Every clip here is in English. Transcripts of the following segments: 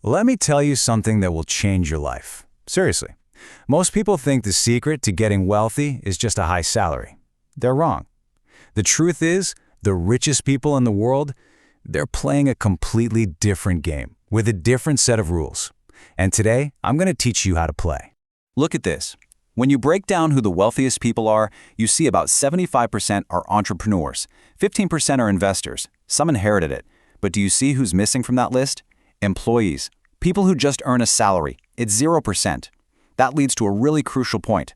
Let me tell you something that will change your life. Seriously. Most people think the secret to getting wealthy is just a high salary. They're wrong. The truth is, the richest people in the world, they're playing a completely different game with a different set of rules. And today, I'm going to teach you how to play. Look at this. When you break down who the wealthiest people are, you see about 75% are entrepreneurs, 15% are investors, some inherited it. But do you see who's missing from that list? Employees, people who just earn a salary. It's 0%. That leads to a really crucial point.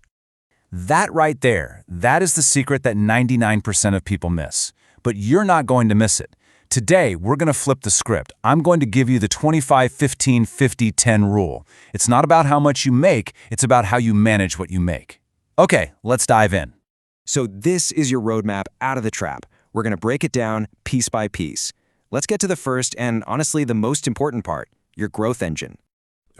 That right there, that is the secret that 99% of people miss. But you're not going to miss it. Today, we're going to flip the script. I'm going to give you the 25-15-50-10 rule. It's not about how much you make, it's about how you manage what you make. Okay, let's dive in. So this is your roadmap out of the trap. We're going to break it down piece by piece. Let's get to the first and honestly the most important part, your growth engine.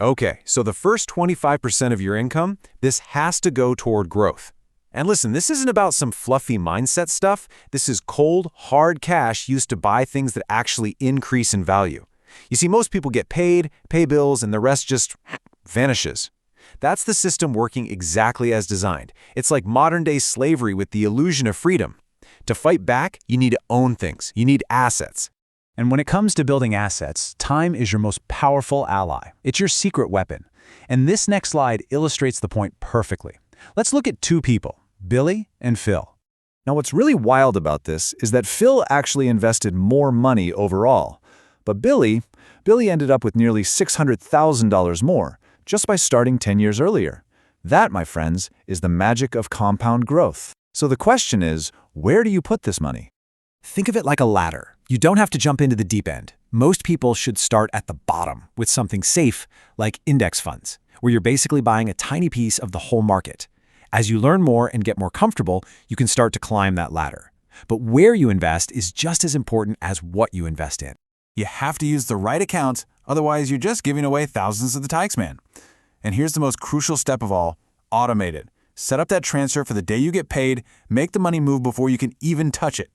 Okay, so the first 25% of your income, this has to go toward growth. And listen, this isn't about some fluffy mindset stuff. This is cold, hard cash used to buy things that actually increase in value. You see, most people get paid, pay bills, and the rest just vanishes. That's the system working exactly as designed. It's like modern-day slavery with the illusion of freedom. To fight back, you need to own things. You need assets. And when it comes to building assets, time is your most powerful ally. It's your secret weapon. And this next slide illustrates the point perfectly. Let's look at two people, Billy and Phil. Now, what's really wild about this is that Phil actually invested more money overall. But Billy ended up with nearly $600,000 more just by starting 10 years earlier. That, my friends, is the magic of compound growth. So the question is, where do you put this money? Think of it like a ladder. You don't have to jump into the deep end. Most people should start at the bottom with something safe like index funds, where you're basically buying a tiny piece of the whole market. As you learn more and get more comfortable, you can start to climb that ladder. But where you invest is just as important as what you invest in. You have to use the right account, otherwise you're just giving away thousands of the taxman. And here's the most crucial step of all, automate it. Set up that transfer for the day you get paid, make the money move before you can even touch it.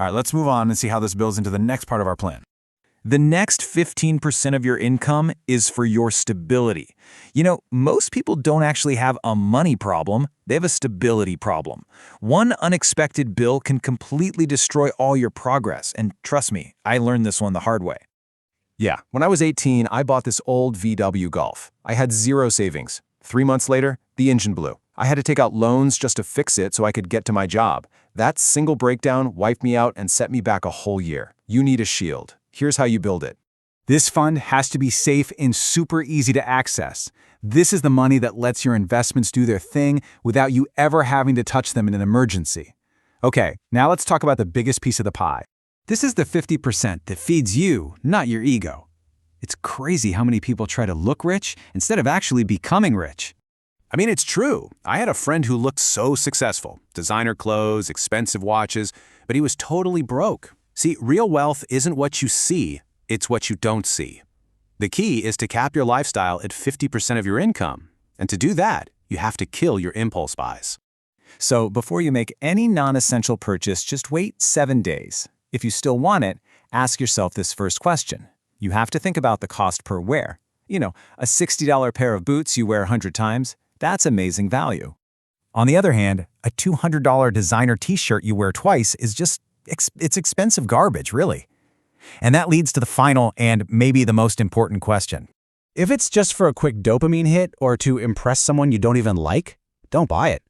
All right, let's move on and see how this builds into the next part of our plan. The next 15% of your income is for your stability. You know, most people don't actually have a money problem, they have a stability problem. One unexpected bill can completely destroy all your progress, and trust me, I learned this one the hard way. Yeah, when I was 18, I bought this old VW Golf. I had zero savings. 3 months later, the engine blew. I had to take out loans just to fix it so I could get to my job. That single breakdown wiped me out and set me back a whole year. You need a shield. Here's how you build it. This fund has to be safe and super easy to access. This is the money that lets your investments do their thing without you ever having to touch them in an emergency. Okay, now let's talk about the biggest piece of the pie. This is the 50% that feeds you, not your ego. It's crazy how many people try to look rich instead of actually becoming rich. I mean, it's true. I had a friend who looked so successful. Designer clothes, expensive watches, but he was totally broke. See, real wealth isn't what you see, it's what you don't see. The key is to cap your lifestyle at 50% of your income. And to do that, you have to kill your impulse buys. So before you make any non-essential purchase, just wait 7 days. If you still want it, ask yourself this first question. You have to think about the cost per wear. You know, a $60 pair of boots you wear 100 times, that's amazing value. On the other hand, a $200 designer t-shirt you wear twice is just, it's expensive garbage, really. And that leads to the final and maybe the most important question. If it's just for a quick dopamine hit or to impress someone you don't even like, don't buy it.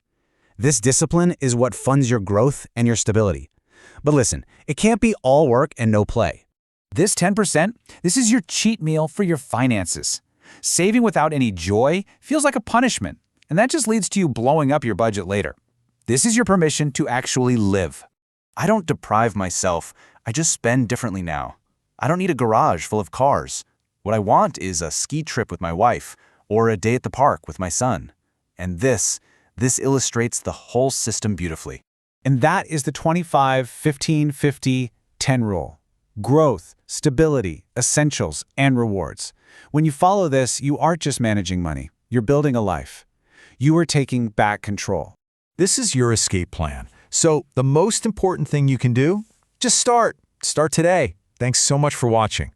This discipline is what funds your growth and your stability. But listen, it can't be all work and no play. This 10%, this is your cheat meal for your finances. Saving without any joy feels like a punishment, and that just leads to you blowing up your budget later. This is your permission to actually live. I don't deprive myself, I just spend differently now. I don't need a garage full of cars. What I want is a ski trip with my wife, or a day at the park with my son. And this illustrates the whole system beautifully. And that is the 25-15-50-10 rule. Growth, stability, essentials, and rewards. When you follow this, you aren't just managing money. You're building a life. You are taking back control. This is your escape plan. So the most important thing you can do, just start. Start today. Thanks so much for watching.